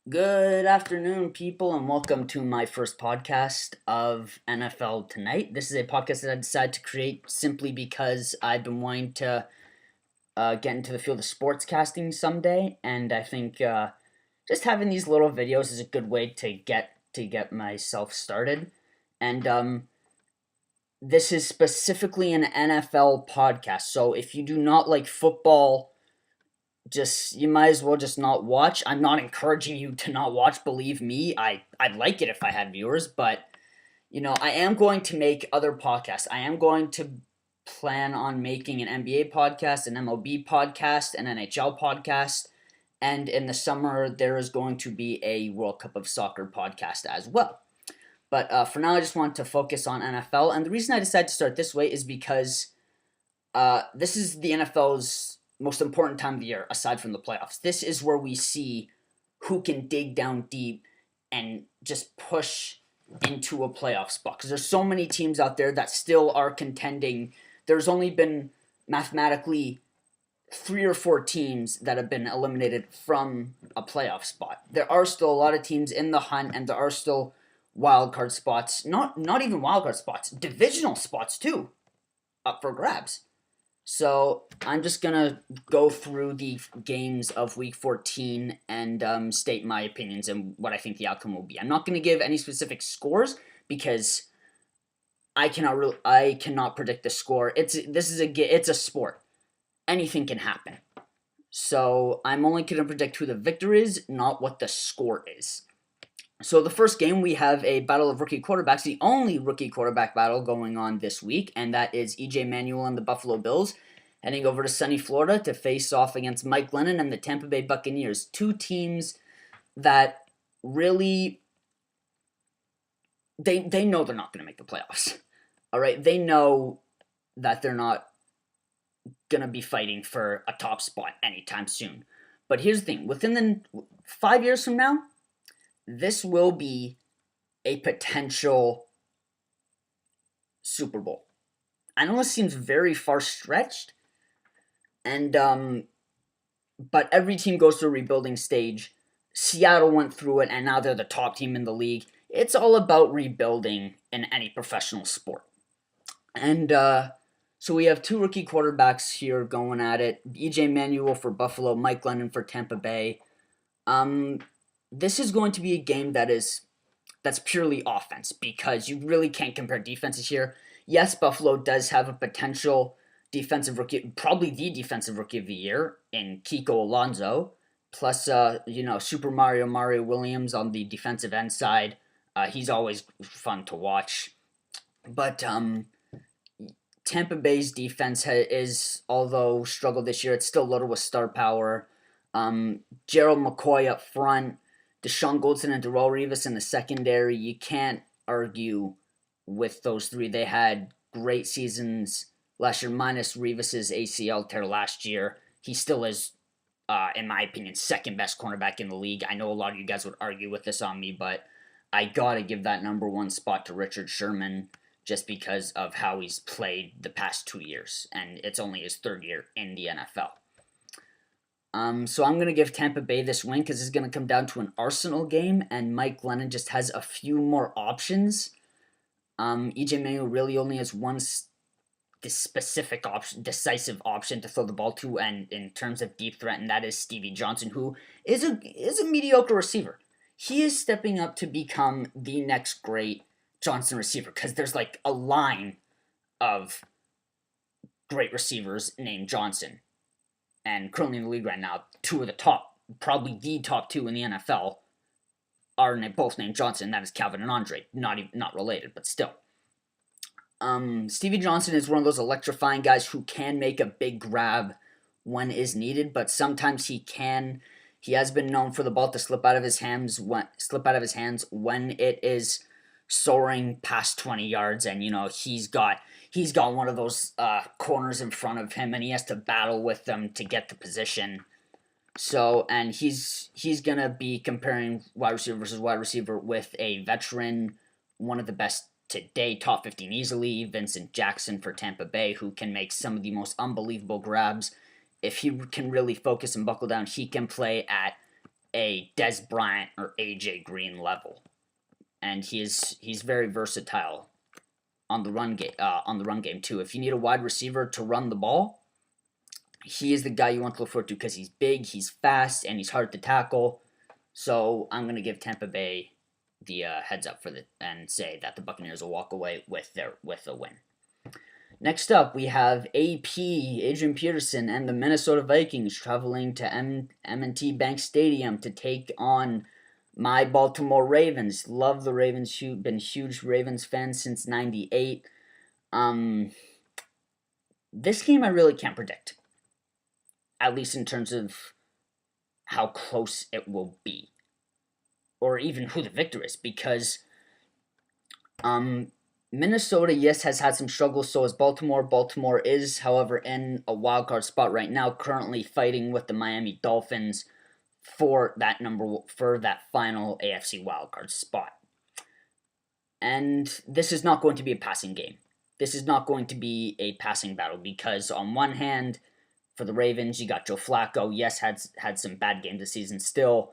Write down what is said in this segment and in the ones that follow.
Good afternoon, people, and welcome to my first podcast of NFL Tonight. This is a podcast that I decided to create simply because I've been wanting to get into the field of sportscasting someday, and I think just having these little videos is a good way to get myself started. And this is specifically an NFL podcast, so if you do not like football, just you might as well just not watch. I'm not encouraging you to not watch, believe me. I'd like it if I had viewers, but I am going to make other podcasts. I am going to plan on making an NBA podcast, an MLB podcast, an NHL podcast, and in the summer there is going to be a World Cup of Soccer podcast as well. But for now, I just want to focus on NFL, and the reason I decided to start this way is because this is the NFL's most important time of the year, aside from the playoffs. This is where we see who can dig down deep and just push into a playoff spot. Because there's so many teams out there that still are contending. There's only been mathematically 3 or 4 teams that have been eliminated from a playoff spot. There are still a lot of teams in the hunt, and there are still wild card spots. Not even wild card spots, divisional spots too, up for grabs. So I'm just gonna go through the games of Week 14 and state my opinions and what I think the outcome will be. I'm not gonna give any specific scores because I cannot predict the score. It's a sport. Anything can happen. So I'm only gonna predict who the victor is, not what the score is. So the first game, we have a battle of rookie quarterbacks, the only rookie quarterback battle going on this week, and that is EJ Manuel and the Buffalo Bills heading over to sunny Florida to face off against Mike Glennon and the Tampa Bay Buccaneers. Two teams that really they know they're not going to make the playoffs. All right, they know that they're not going to be fighting for a top spot anytime soon. But here's the thing, within the 5 years from now, this will be a potential Super Bowl. I know this seems very far stretched, and but every team goes through a rebuilding stage. Seattle went through it, and now they're the top team in the league. It's all about rebuilding in any professional sport. And so we have two rookie quarterbacks here going at it. EJ Manuel for Buffalo, Mike Glennon for Tampa Bay. This is going to be a game that's purely offense because you really can't compare defenses here. Yes, Buffalo does have a potential defensive rookie, probably the defensive rookie of the year in Kiko Alonso, plus Super Mario Williams on the defensive end side. He's always fun to watch, but Tampa Bay's defense is, although struggled this year, it's still loaded with star power. Gerald McCoy up front, Deshaun Goldson and Darrelle Revis in the secondary. You can't argue with those three. They had great seasons last year, minus Revis's ACL tear last year. He still is, in my opinion, second best cornerback in the league. I know a lot of you guys would argue with this on me, but I gotta give that number one spot to Richard Sherman just because of how he's played the past 2 years, and it's only his third year in the NFL. So I'm going to give Tampa Bay this win because it's going to come down to an Arsenal game, and Mike Glennon just has a few more options. EJ Manuel really only has one specific option, decisive option to throw the ball to, and in terms of deep threat, and that is Stevie Johnson, who is a mediocre receiver. He is stepping up to become the next great Johnson receiver because there's like a line of great receivers named Johnson. And currently in the league right now, two of the top, probably the top two in the NFL, are both named Johnson. That is Calvin and Andre. Not related, but still. Stevie Johnson is one of those electrifying guys who can make a big grab when is needed, but sometimes he can. He has been known for the ball to slip out of his hands when it is soaring past 20 yards, and he's got one of those corners in front of him, and he has to battle with them to get the position. So, and he's gonna be comparing wide receiver versus wide receiver with a veteran, one of the best today, top 15 easily, Vincent Jackson for Tampa Bay, who can make some of the most unbelievable grabs. If he can really focus and buckle down, he can play at a Des Bryant or AJ Green level, and he's very versatile on the run game too. If you need a wide receiver to run the ball, he is the guy you want to look forward to because he's big, he's fast, and he's hard to tackle. So I'm gonna give Tampa Bay the heads up and say that the Buccaneers will walk away with a win. Next up, we have AP Adrian Peterson and the Minnesota Vikings traveling to M&T Bank Stadium to take on my Baltimore Ravens. Love the Ravens. Been huge Ravens fan since '98. This game I really can't predict, at least in terms of how close it will be, or even who the victor is, because Minnesota, yes, has had some struggles. So has Baltimore. Baltimore is, however, in a wild card spot right now, currently fighting with the Miami Dolphins for that final AFC wildcard spot. And this is not going to be a passing game. This is not going to be a passing battle because on one hand, for the Ravens, you got Joe Flacco. Yes, had some bad games this season. Still,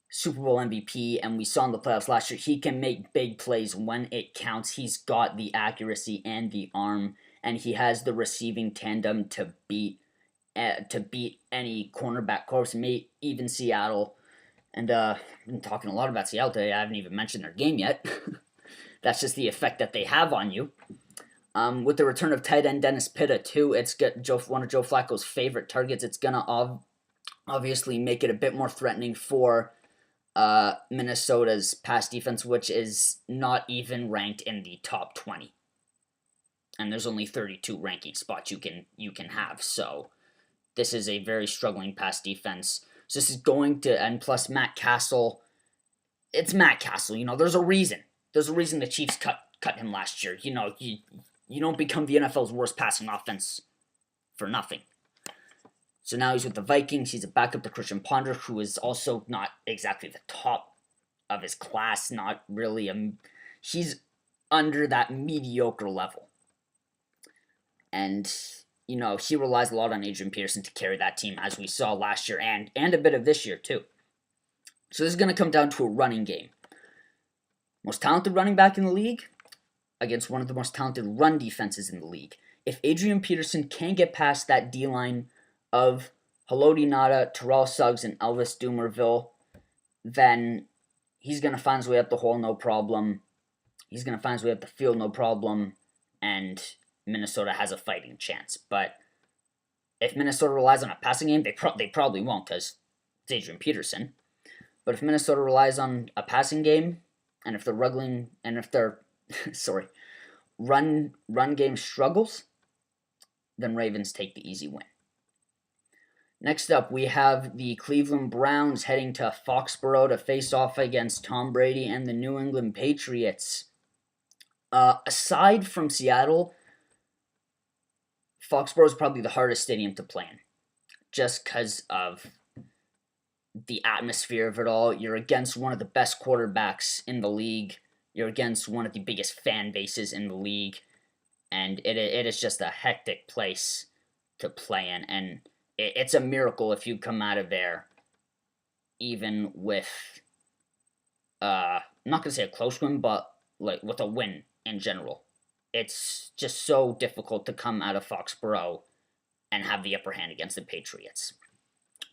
Super Bowl MVP, and we saw in the playoffs last year, he can make big plays when it counts. He's got the accuracy and the arm, and he has the receiving tandem to beat any cornerback corps, even Seattle. And I've been talking a lot about Seattle today. I haven't even mentioned their game yet. That's just the effect that they have on you. With the return of tight end Dennis Pitta, too, it's one of Joe Flacco's favorite targets. It's going to obviously make it a bit more threatening for Minnesota's pass defense, which is not even ranked in the top 20. And there's only 32 ranking spots you can have. So this is a very struggling pass defense. So this is going to, and plus Matt Castle, it's Matt Castle. There's a reason. There's a reason the Chiefs cut him last year. You don't become the NFL's worst passing offense for nothing. So now he's with the Vikings. He's a backup to Christian Ponder, who is also not exactly the top of his class. Not really. He's under that mediocre level. And, he relies a lot on Adrian Peterson to carry that team, as we saw last year and a bit of this year, too. So this is going to come down to a running game. Most talented running back in the league against one of the most talented run defenses in the league. If Adrian Peterson can't get past that D-line of Haloti Ngata, Terrell Suggs, and Elvis Dumervil, then he's going to find his way up the hole, no problem. He's going to find his way up the field, no problem. And Minnesota has a fighting chance. But if Minnesota relies on a passing game, they probably won't because it's Adrian Peterson. But if Minnesota relies on a passing game, and if their run game struggles, then Ravens take the easy win. Next up, we have the Cleveland Browns heading to Foxborough to face off against Tom Brady and the New England Patriots. Aside from Seattle, Foxborough is probably the hardest stadium to play in, just because of the atmosphere of it all. You're against one of the best quarterbacks in the league. You're against one of the biggest fan bases in the league. And it is just a hectic place to play in. And it's a miracle if you come out of there even with, I'm not going to say a close win, but like with a win in general. It's just so difficult to come out of Foxborough and have the upper hand against the Patriots.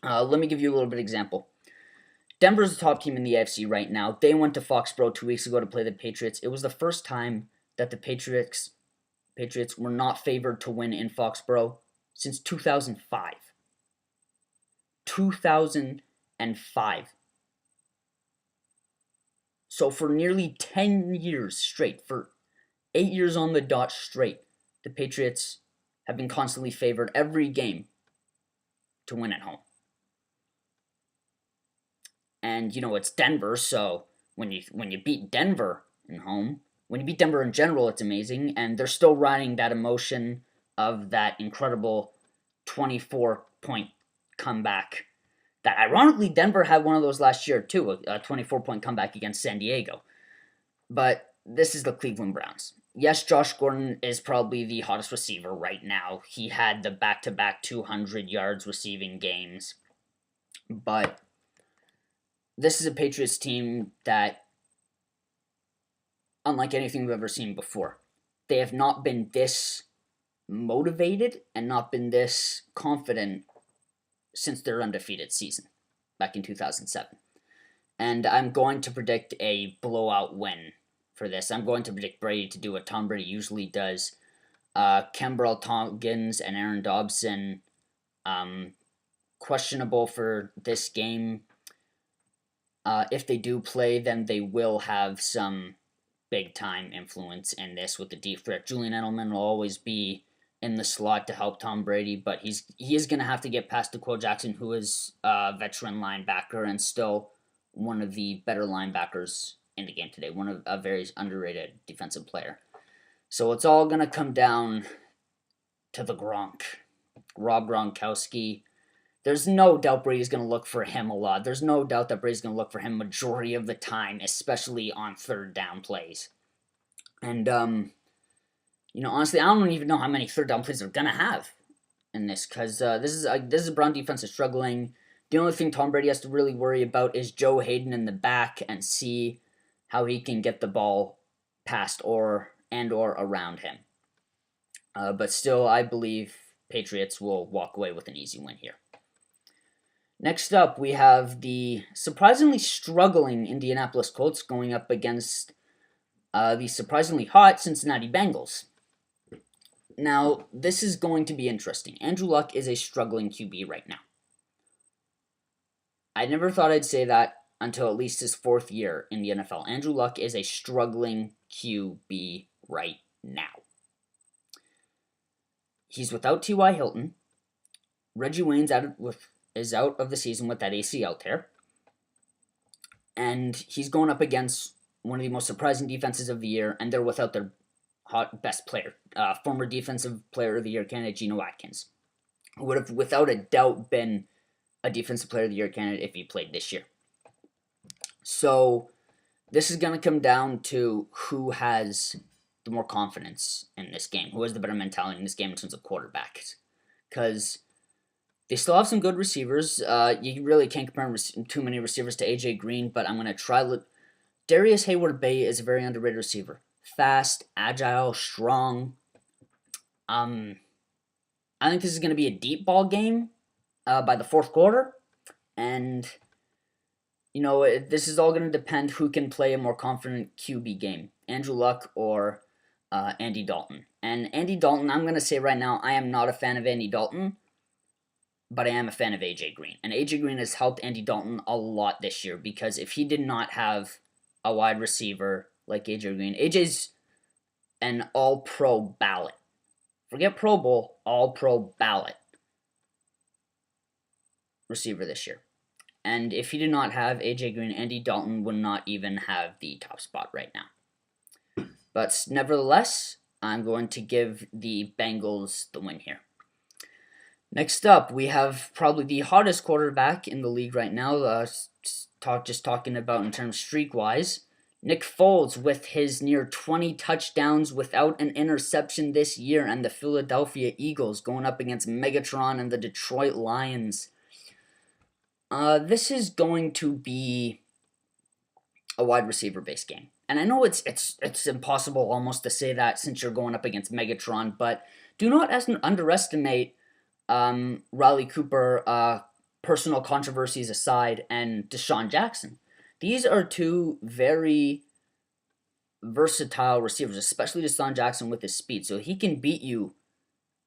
Let me give you a little bit of example. Denver's the top team in the AFC right now. They went to Foxborough 2 weeks ago to play the Patriots. It was the first time that the Patriots were not favored to win in Foxborough since 2005. 2005. So for nearly 10 years straight, for 8 years on the dot straight, the Patriots have been constantly favored every game to win at home. And, it's Denver, so when you beat Denver in home, when you beat Denver in general, it's amazing, and they're still riding that emotion of that incredible 24-point comeback that, ironically, Denver had one of those last year, too, a 24-point comeback against San Diego. But this is the Cleveland Browns. Yes, Josh Gordon is probably the hottest receiver right now. He had the back-to-back 200 yards receiving games. But this is a Patriots team that, unlike anything we've ever seen before, they have not been this motivated and not been this confident since their undefeated season back in 2007. And I'm going to predict a blowout win for this. I'm going to predict Brady to do what Tom Brady usually does. Kembrell Tompkins and Aaron Dobson, questionable for this game. If they do play, then they will have some big time influence in this with the deep threat. Julian Edelman will always be in the slot to help Tom Brady, but he is going to have to get past D'Qwell Jackson, who is a veteran linebacker and still one of the better linebackers in the game today. One of a very underrated defensive player. So it's all going to come down to the Gronk, Rob Gronkowski. There's no doubt Brady's going to look for him a lot. There's no doubt that Brady's going to look for him majority of the time, especially on third down plays. And, honestly, I don't even know how many third down plays they're going to have in this, because this is a Brown defense is struggling. The only thing Tom Brady has to really worry about is Joe Hayden in the back and see how he can get the ball past or around him. But still, I believe Patriots will walk away with an easy win here. Next up, we have the surprisingly struggling Indianapolis Colts going up against the surprisingly hot Cincinnati Bengals. Now, this is going to be interesting. Andrew Luck is a struggling QB right now. I never thought I'd say that until at least his fourth year in the NFL. Andrew Luck is a struggling QB right now. He's without T.Y. Hilton. Reggie Wayne's is out of the season with that ACL tear. And he's going up against one of the most surprising defenses of the year, and they're without their best player, former defensive player of the year candidate Geno Atkins, who would have without a doubt been a defensive player of the year candidate if he played this year. So this is going to come down to who has the more confidence in this game, who has the better mentality in this game in terms of quarterbacks. Because they still have some good receivers. You really can't compare too many receivers to A.J. Green, but I'm going to try. Darius Hayward-Bay is a very underrated receiver. Fast, agile, strong. I think this is going to be a deep ball game by the fourth quarter. And, this is all going to depend who can play a more confident QB game. Andrew Luck or Andy Dalton. And Andy Dalton, I'm going to say right now, I am not a fan of Andy Dalton, but I am a fan of A.J. Green. And A.J. Green has helped Andy Dalton a lot this year, because if he did not have a wide receiver like A.J. Green, A.J.'s an all-pro ballot. Forget Pro Bowl, all-pro ballot receiver this year. And if he did not have A.J. Green, Andy Dalton would not even have the top spot right now. But nevertheless, I'm going to give the Bengals the win here. Next up, we have probably the hottest quarterback in the league right now, talking about in terms streak-wise. Nick Foles with his near 20 touchdowns without an interception this year, and the Philadelphia Eagles going up against Megatron and the Detroit Lions. This is going to be a wide receiver-based game. And I know it's impossible almost to say that since you're going up against Megatron, but do not underestimate Riley Cooper, personal controversies aside, and Deshaun Jackson. These are two very versatile receivers, especially Deshaun Jackson with his speed. So he can beat you,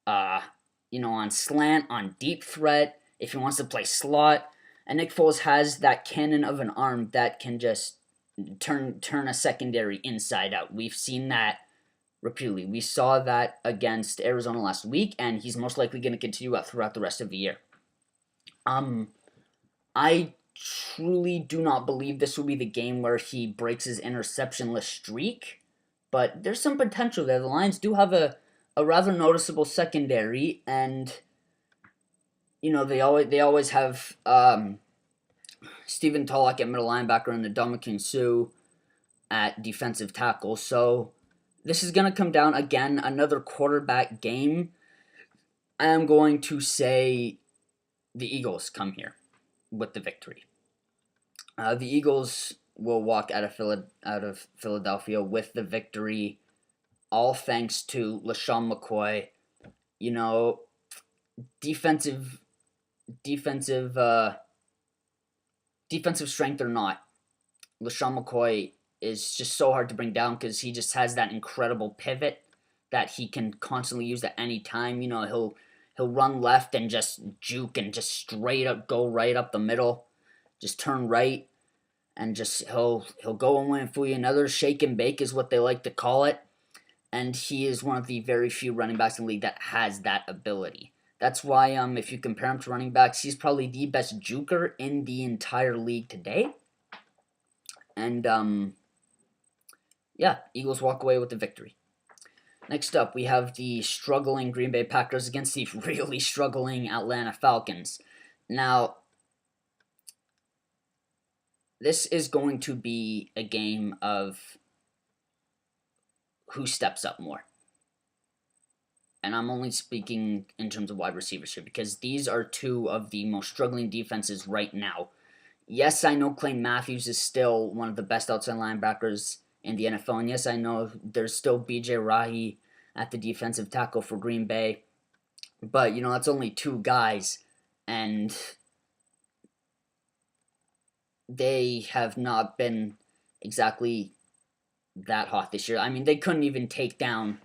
on slant, on deep threat, if he wants to play slot. And Nick Foles has that cannon of an arm that can just turn a secondary inside out. We've seen that repeatedly. We saw that against Arizona last week, and he's most likely going to continue throughout the rest of the year. I truly do not believe this will be the game where he breaks his interceptionless streak, but there's some potential there. The Lions do have a rather noticeable secondary, and they always have Stephen Tulloch at middle linebacker and Ndamukong Suh at defensive tackle. So this is going to come down, again, another quarterback game. I am going to say the Eagles come here with the victory. The Eagles will walk out of Philadelphia with the victory, all thanks to LaShawn McCoy. You know, defensive defensive defensive strength or not, LaShawn McCoy is just so hard to bring down because he just has that incredible pivot that he can constantly use at any time. He'll run left and just juke and just straight up go right up the middle, just turn right and just he'll go and win for you. Another shake and bake is what they like to call it, and he is one of the very few running backs in the league that has that ability. That's why if you compare him to running backs, he's probably the best juker in the entire league today. And yeah, Eagles walk away with the victory. Next up, we have the struggling Green Bay Packers against the really struggling Atlanta Falcons. Now, this is going to be a game of who steps up more. And I'm only speaking in terms of wide receivers here because these are two of the most struggling defenses right now. Yes, I know Clay Matthews is still one of the best outside linebackers in the NFL. And yes, I know there's still B.J. Rahi at the defensive tackle for Green Bay. But, that's only two guys. And they have not been exactly that hot this year. I mean, they couldn't even take down,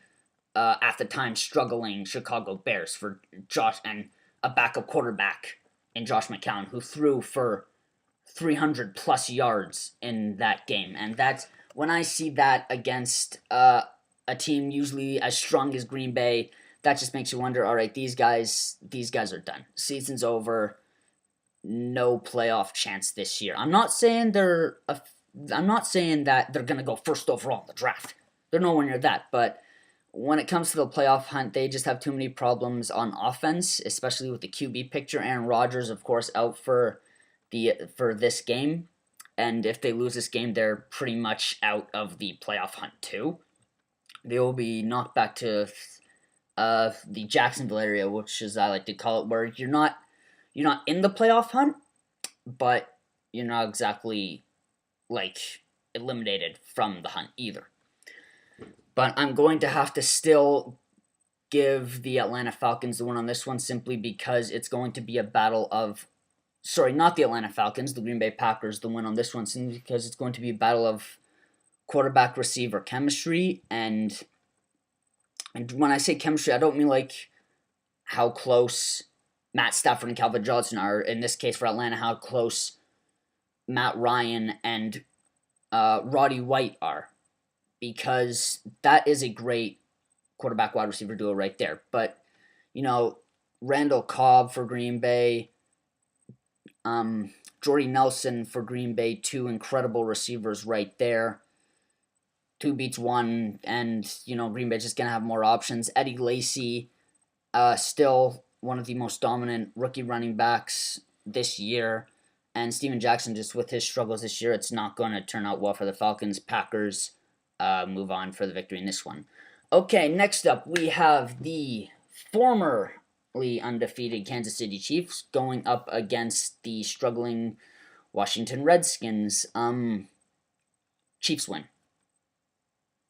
at the time, struggling Chicago Bears for Josh and a backup quarterback in Josh McCown who threw for 300 plus yards in that game. And that's when I see that against a team usually as strong as Green Bay, that just makes you wonder, all right, these guys are done. Season's over. No playoff chance this year. I'm not saying that they're going to go first overall in the draft. They're nowhere near that, but when it comes to the playoff hunt, they just have too many problems on offense, especially with the QB picture. Aaron Rodgers, of course, out for this game, and if they lose this game, they're pretty much out of the playoff hunt too. They will be knocked back to the Jacksonville area, which is I like to call it, where you're not in the playoff hunt, but you're not exactly like eliminated from the hunt either. But I'm going to have to still give the Atlanta Falcons the win on this one simply because it's going to be a battle of not the Atlanta Falcons, the Green Bay Packers, the win on this one, simply because it's going to be a battle of quarterback receiver chemistry. And when I say chemistry, I don't mean like how close Matt Stafford and Calvin Johnson are. In this case for Atlanta, how close Matt Ryan and Roddy White are. Because that is a great quarterback wide receiver duo right there. But, Randall Cobb for Green Bay, Jordy Nelson for Green Bay, two incredible receivers right there. Two beats one, and, Green Bay's just going to have more options. Eddie Lacy, still one of the most dominant rookie running backs this year. And Steven Jackson, just with his struggles this year, it's not going to turn out well for the Falcons. Packers move on for the victory in this one. Okay, next up, we have the formerly undefeated Kansas City Chiefs going up against the struggling Washington Redskins. Chiefs win.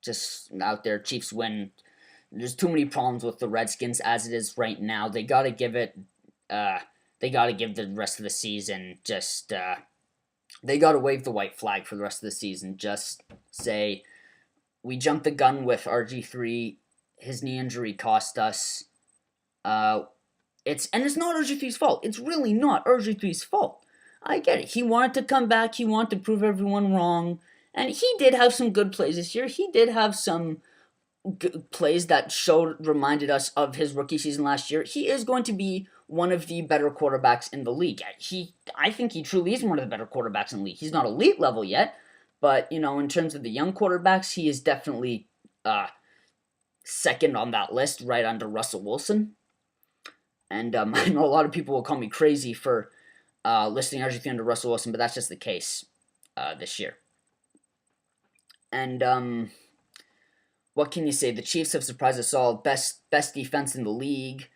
Just out there, Chiefs win. There's too many problems with the Redskins as it is right now. They got to give it. They got to give the rest of the season just. They got to wave the white flag for the rest of the season. Just say, we jumped the gun with RG3. His knee injury cost us. It's not RG3's fault. It's really not RG3's fault. I get it. He wanted to come back. He wanted to prove everyone wrong. And he did have some good plays this year. He did have some good plays that reminded us of his rookie season last year. He is going to be one of the better quarterbacks in the league. I think he truly is one of the better quarterbacks in the league. He's not elite level yet, but, in terms of the young quarterbacks, he is definitely second on that list, right under Russell Wilson. And I know a lot of people will call me crazy for listing RG3 under Russell Wilson, but that's just the case this year. And what can you say? The Chiefs have surprised us all. Best defense in the league.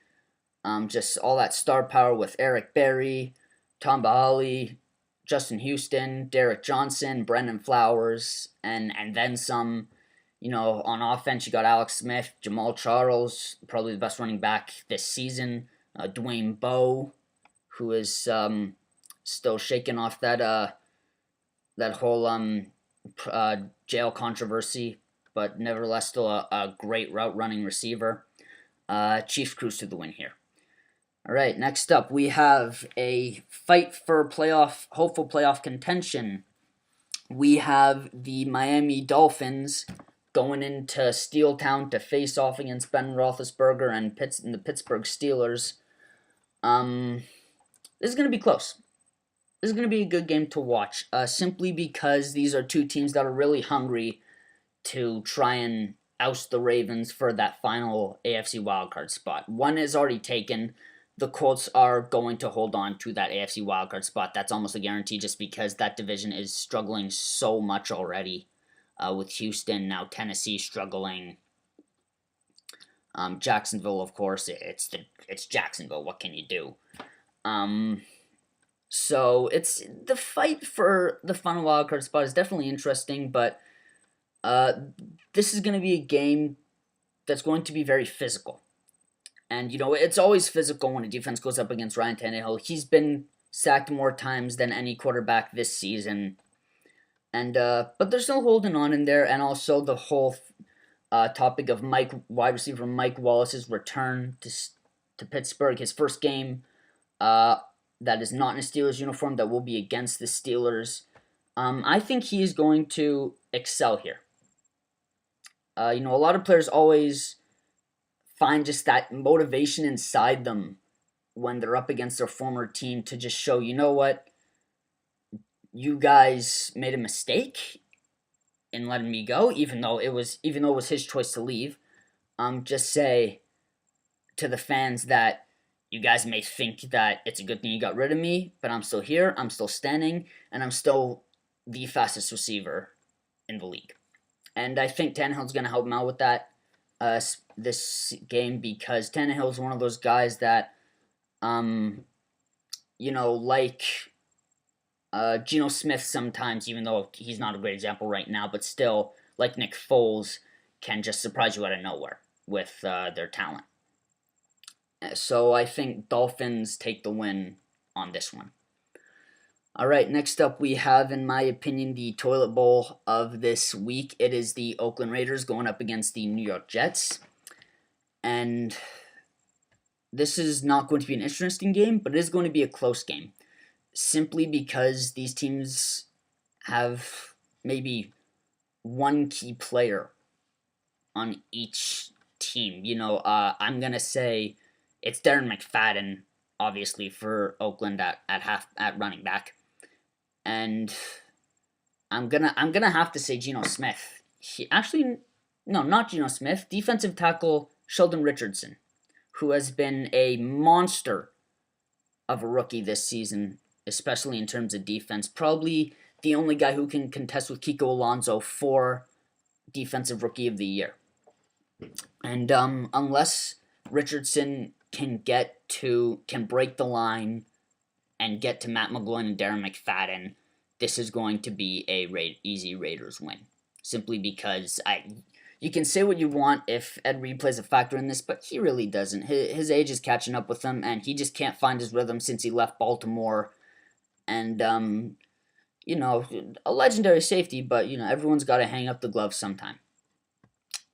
Just all that star power with Eric Berry, Tom Bahali, Justin Houston, Derek Johnson, Brendan Flowers, and then some. On offense, you got Alex Smith, Jamal Charles, probably the best running back this season. Dwayne Bowe, who is still shaking off that whole jail controversy, but nevertheless still a great route running receiver. Chiefs cruise to the win here. All right, next up we have a fight for hopeful playoff contention. We have the Miami Dolphins going into Steel Town to face off against Ben Roethlisberger and the Pittsburgh Steelers. This is going to be close. This is going to be a good game to watch, simply because these are two teams that are really hungry to try and oust the Ravens for that final AFC wildcard spot. One is already taken. The Colts are going to hold on to that AFC wildcard spot. That's almost a guarantee just because that division is struggling so much already. With Houston, now Tennessee struggling. Jacksonville, of course, it's Jacksonville. What can you do? So it's the fight for the final wildcard spot is definitely interesting, but this is going to be a game that's going to be very physical. And, it's always physical when a defense goes up against Ryan Tannehill. He's been sacked more times than any quarterback this season. And but they're still holding on in there. And also the whole topic of wide receiver Mike Wallace's return to Pittsburgh. His first game that is not in a Steelers uniform, that will be against the Steelers. I think he is going to excel here. A lot of players always find just that motivation inside them when they're up against their former team to just show, you know what, you guys made a mistake in letting me go, even though it was his choice to leave. Just say to the fans that you guys may think that it's a good thing you got rid of me, but I'm still here, I'm still standing, and I'm still the fastest receiver in the league. And I think Tannehill's going to help him out with that this game, because Tannehill's one of those guys that, like Geno Smith sometimes, even though he's not a great example right now, but still, like Nick Foles, can just surprise you out of nowhere with their talent. So I think Dolphins take the win on this one. All right, next up we have, in my opinion, the toilet bowl of this week. It is the Oakland Raiders going up against the New York Jets. And this is not going to be an interesting game, but it is going to be a close game. Simply because these teams have maybe one key player on each team. I'm going to say it's Darren McFadden, obviously, for Oakland at running back. And I'm gonna have to say Geno Smith. Not Geno Smith. Defensive tackle Sheldon Richardson, who has been a monster of a rookie this season, especially in terms of defense. Probably the only guy who can contest with Kiko Alonso for Defensive Rookie of the Year. And unless Richardson can break the line and get to Matt McGloin and Darren McFadden, this is going to be a easy Raiders win. Simply because you can say what you want if Ed Reed plays a factor in this, but he really doesn't. His age is catching up with him, and he just can't find his rhythm since he left Baltimore. And, a legendary safety, but, everyone's got to hang up the gloves sometime.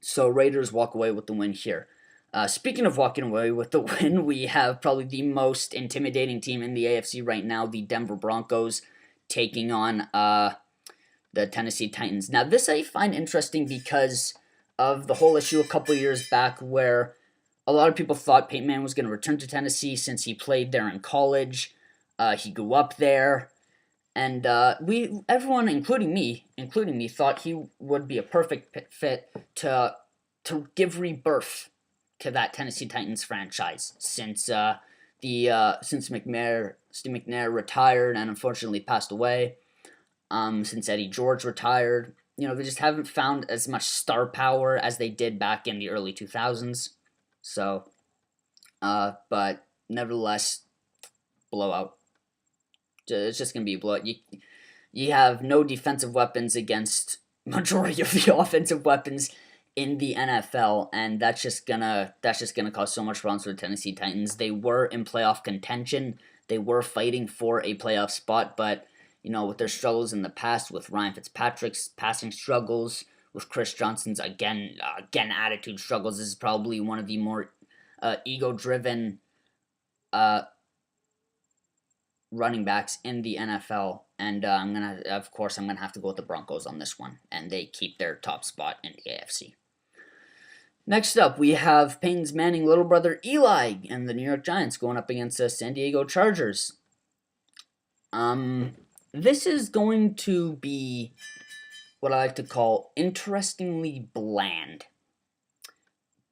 So Raiders walk away with the win here. Speaking of walking away with the win, we have probably the most intimidating team in the AFC right now, the Denver Broncos, taking on the Tennessee Titans. Now, this I find interesting because of the whole issue a couple years back where a lot of people thought Peyton Manning was going to return to Tennessee since he played there in college. He grew up there. And everyone, including me, thought he would be a perfect fit to give rebirth to that Tennessee Titans franchise since Steve McNair retired and unfortunately passed away. Since Eddie George retired, they just haven't found as much star power as they did back in the early 2000s. So, but nevertheless, blowout. It's just going to be a blowout. You have no defensive weapons against majority of the offensive weapons in the NFL, and that's just gonna cause so much problems for the Tennessee Titans. They were in playoff contention. They were fighting for a playoff spot, but with their struggles in the past, with Ryan Fitzpatrick's passing struggles, with Chris Johnson's again attitude struggles, this is probably one of the more ego-driven running backs in the NFL, and I'm gonna have to go with the Broncos on this one, and they keep their top spot in the AFC. Next up, we have Peyton Manning's little brother Eli and the New York Giants going up against the San Diego Chargers. This is going to be what I like to call interestingly bland,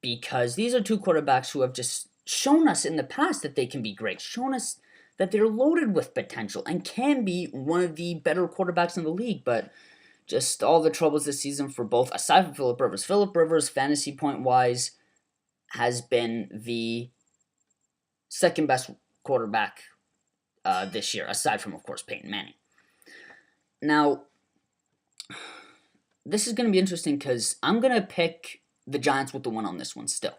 because these are two quarterbacks who have just shown us in the past that they can be great, shown us that they're loaded with potential and can be one of the better quarterbacks in the league, but just all the troubles this season for both, aside from Phillip Rivers. Phillip Rivers, fantasy point-wise, has been the second best quarterback this year, aside from, of course, Peyton Manning. Now, this is going to be interesting because I'm going to pick the Giants with the win on this one still.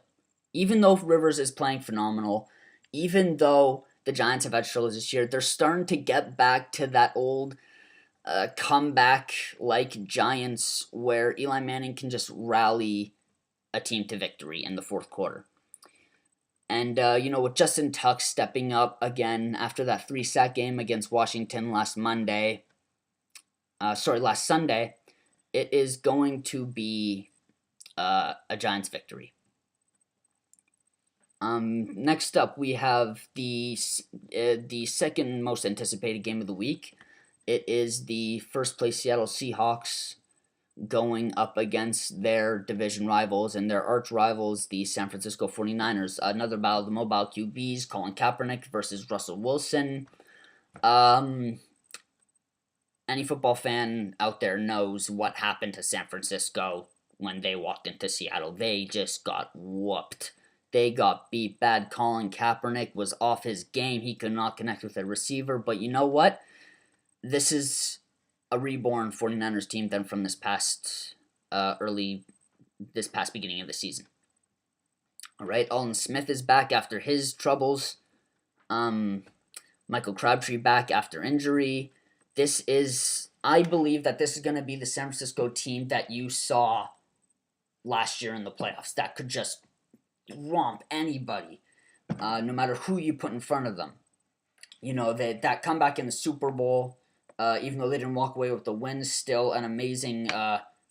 Even though Rivers is playing phenomenal, even though the Giants have had struggles this year, they're starting to get back to that old comeback like Giants where Eli Manning can just rally a team to victory in the fourth quarter. And, with Justin Tuck stepping up again after that 3-sack game against Washington last Sunday, it is going to be a Giants victory. Next up, we have the second most anticipated game of the week. It is the first place Seattle Seahawks going up against their division rivals and their arch rivals, the San Francisco 49ers. Another battle of the mobile QBs, Colin Kaepernick versus Russell Wilson. Any football fan out there knows what happened to San Francisco when they walked into Seattle. They just got whooped. They got beat bad. Colin Kaepernick was off his game. He could not connect with a receiver. But you know what? This is a reborn 49ers team then from this past beginning of the season. All right, Alden Smith is back after his troubles. Michael Crabtree back after injury. I believe that this is going to be the San Francisco team that you saw last year in the playoffs that could just romp anybody, no matter who you put in front of them. That comeback in the Super Bowl, even though they didn't walk away with the win, still an amazing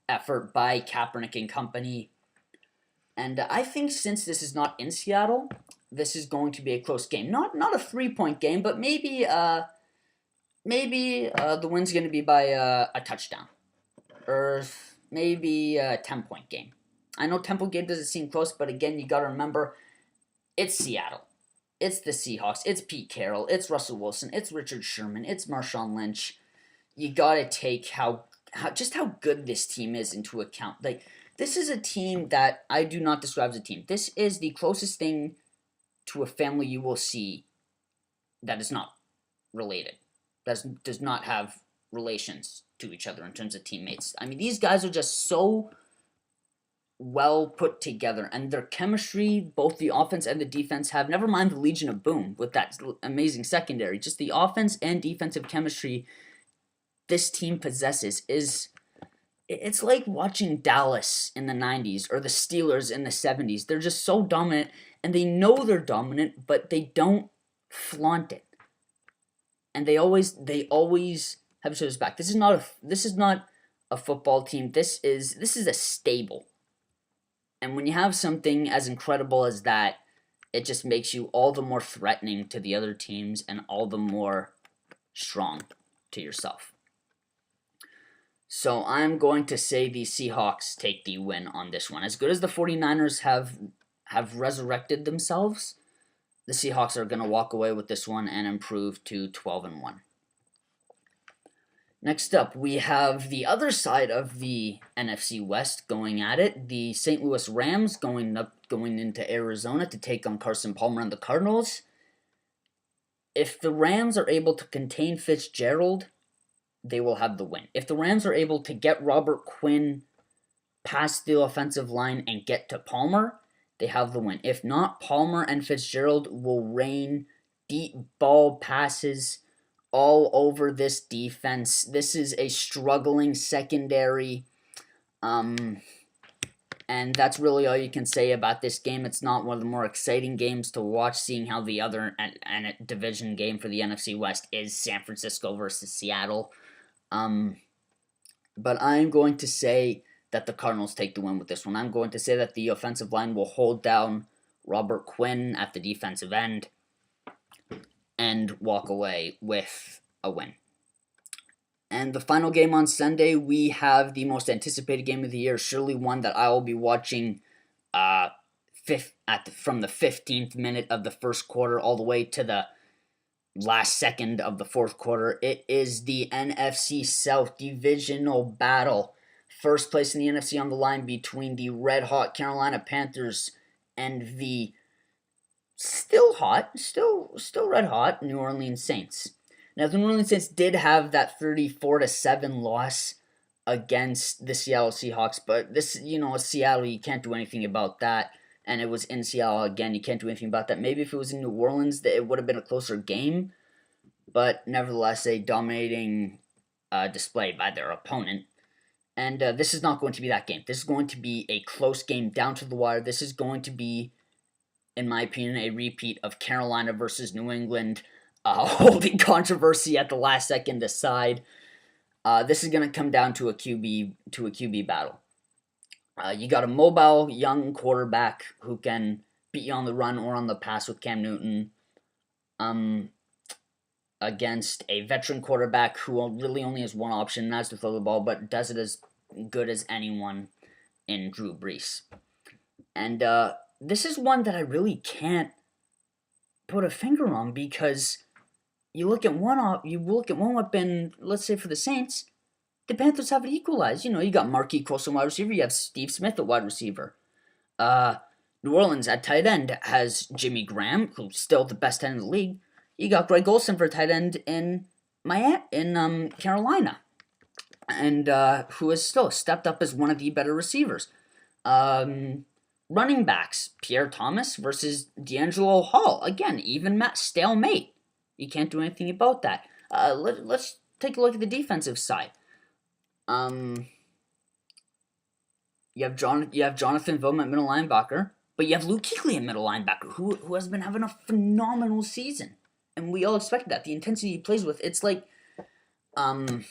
effort by Kaepernick and company. And I think since this is not in Seattle, this is going to be a close game. Not a 3-point game, but maybe the win's going to be by a touchdown, or maybe a 10-point game. I know 10-point game doesn't seem close, but again, you got to remember, it's Seattle. It's the Seahawks. It's Pete Carroll. It's Russell Wilson. It's Richard Sherman. It's Marshawn Lynch. You got to take how good this team is into account. Like, this is a team that I do not describe as a team. This is the closest thing to a family you will see that is not related. That does not have relations to each other in terms of teammates. I mean, these guys are just so well put together, and their chemistry, both the offense and the defense have, never mind the Legion of Boom with that amazing secondary, just the offense and defensive chemistry this team possesses it's like watching Dallas in the 90s or the Steelers in the 70s. They're just so dominant, and they know they're dominant, but they don't flaunt it. And they always have each other's back. This is not a football team. This is a stable. And when you have something as incredible as that, it just makes you all the more threatening to the other teams and all the more strong to yourself. So I'm going to say the Seahawks take the win on this one. As good as the 49ers have resurrected themselves, the Seahawks are going to walk away with this one and improve to 12-1. Next up, we have the other side of the NFC West going at it. The St. Louis Rams going into Arizona to take on Carson Palmer and the Cardinals. if the Rams are able to contain Fitzgerald, they will have the win. If the Rams are able to get Robert Quinn past the offensive line and get to Palmer, they have the win. If not, Palmer and Fitzgerald will rain deep ball passes all over this defense. This is a struggling secondary. And that's really all you can say about this game. It's not one of the more exciting games to watch, seeing how the other and division game for the NFC West is San Francisco versus Seattle. But I'm going to say that the Cardinals take the win with this one. I'm going to say that the offensive line will hold down Robert Quinn at the defensive end and walk away with a win. And the final game on Sunday, we have the most anticipated game of the year, surely one that I will be watching from the 15th minute of the first quarter all the way to the last second of the fourth quarter. It is the NFC South divisional battle. First place in the NFC on the line between the red-hot Carolina Panthers and the still red-hot New Orleans Saints. Now, the New Orleans Saints did have that 34-7 loss against the Seattle Seahawks, but this, Seattle, you can't do anything about that. And it was in Seattle again, you can't do anything about that. Maybe if it was in New Orleans, it would have been a closer game, but nevertheless, a dominating display by their opponent. And this is not going to be that game. This is going to be a close game down to the wire. This is going to be, in my opinion, a repeat of Carolina versus New England. Holding controversy at the last second aside, this is going to come down to a QB battle. You got a mobile young quarterback who can beat you on the run or on the pass with Cam Newton, against a veteran quarterback who really only has one option, and that's to throw the ball, but does it as good as anyone in Drew Brees. And this is one that I really can't put a finger on, because you look at one weapon, let's say for the Saints, the Panthers have it equalized. You got Marquise Colston wide receiver, you have Steve Smith at wide receiver. New Orleans at tight end has Jimmy Graham, who's still the best end in the league. You got Greg Olsen for tight end in Carolina, and who has still stepped up as one of the better receivers. Running backs, Pierre Thomas versus D'Angelo Hall. Again, even stalemate. You can't do anything about that. Let's take a look at the defensive side. You have Jonathan Vilma at middle linebacker, but you have Luke Kuechly at middle linebacker, who has been having a phenomenal season, and we all expected that. The intensity he plays with, it's like, to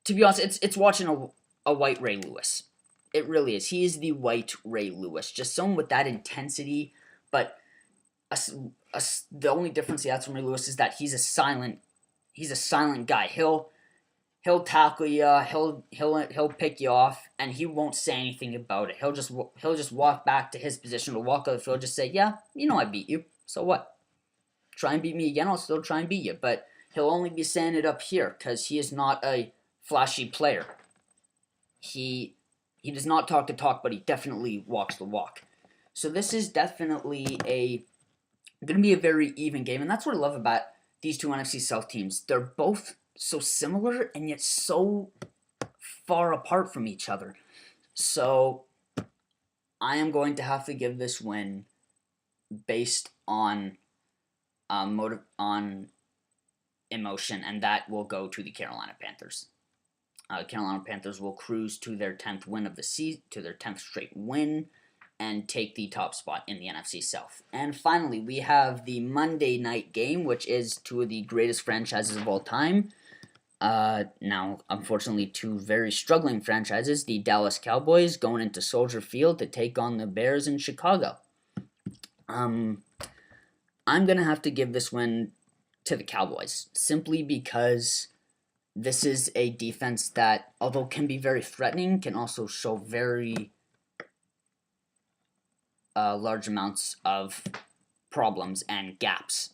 be honest, it's watching a white Ray Lewis. It really is. He is the white Ray Lewis, just someone with that intensity, but the only difference he has from Ray Lewis is that he's a silent guy. He'll tackle you, he'll pick you off, and he won't say anything about it. He'll just walk back to his position, will walk out the field, just say, yeah, I beat you, so what? Try and beat me again, I'll still try and beat you, but he'll only be saying it up here, because he is not a flashy player. He does not talk the talk, but he definitely walks the walk. So this is definitely going to be a very even game, and that's what I love about these two NFC South teams. They're both so similar and yet so far apart from each other. So I am going to have to give this win based on emotion, and that will go to the Carolina Panthers. Carolina Panthers will cruise to their 10th win of the season, to their 10th straight win, and take the top spot in the NFC South. And finally, we have the Monday night game, which is two of the greatest franchises of all time. Now, unfortunately, two very struggling franchises, the Dallas Cowboys going into Soldier Field to take on the Bears in Chicago. I'm going to have to give this win to the Cowboys, simply because this is a defense that, although can be very threatening, can also show very large amounts of problems and gaps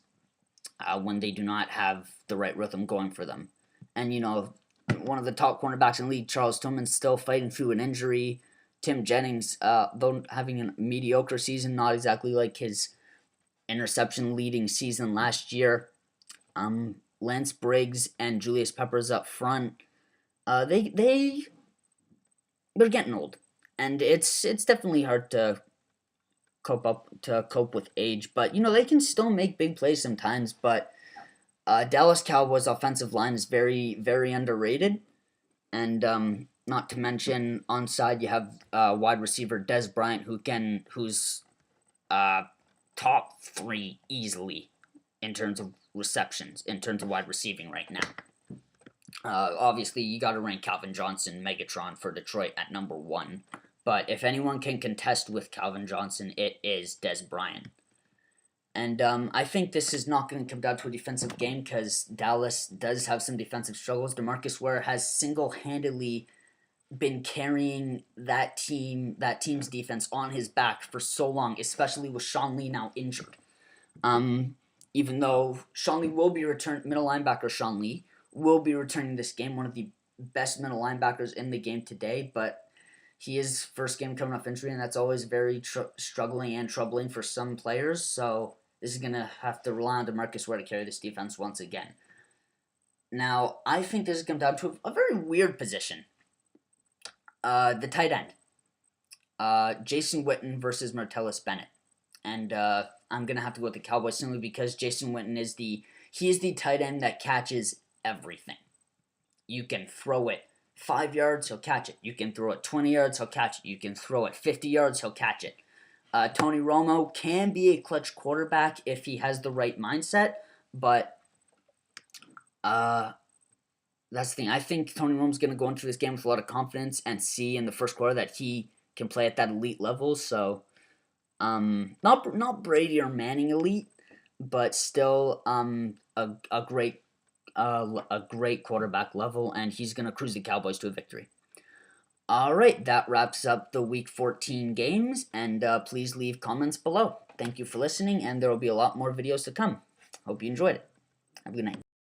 when they do not have the right rhythm going for them. And, one of the top cornerbacks in the league, Charles Tillman, still fighting through an injury. Tim Jennings, though having a mediocre season, not exactly like his interception leading season last year. Lance Briggs and Julius Peppers up front. They're getting old, and it's definitely hard to cope with age. But they can still make big plays sometimes. But Dallas Cowboys offensive line is very, very underrated, and not to mention on side you have wide receiver Dez Bryant who's top 3 easily in terms of receptions, in terms of wide receiving right now. Obviously, you got to rank Calvin Johnson, Megatron for Detroit at number 1. But if anyone can contest with Calvin Johnson, it is Dez Bryant. And I think this is not going to come down to a defensive game because Dallas does have some defensive struggles. DeMarcus Ware has single-handedly been carrying that team's defense on his back for so long, especially with Sean Lee now injured. Even though Sean Lee will be middle linebacker Sean Lee will be returning this game, one of the best middle linebackers in the game today, but he is first game coming off injury, and that's always very struggling and troubling for some players, so this is going to have to rely on DeMarcus Ware to carry this defense once again. Now, I think this is going down to a very weird position. The tight end. Jason Witten versus Martellus Bennett. And I'm going to have to go with the Cowboys simply because Jason Witten is the tight end that catches everything. You can throw it 5 yards, he'll catch it. You can throw it 20 yards, he'll catch it. You can throw it 50 yards, he'll catch it. Tony Romo can be a clutch quarterback if he has the right mindset, but that's the thing. I think Tony Romo's going to go into this game with a lot of confidence and see in the first quarter that he can play at that elite level. So, not Brady or Manning elite, but still a great quarterback level, and he's going to cruise the Cowboys to a victory. All right, that wraps up the Week 14 games, and please leave comments below. Thank you for listening, and there will be a lot more videos to come. Hope you enjoyed it. Have a good night.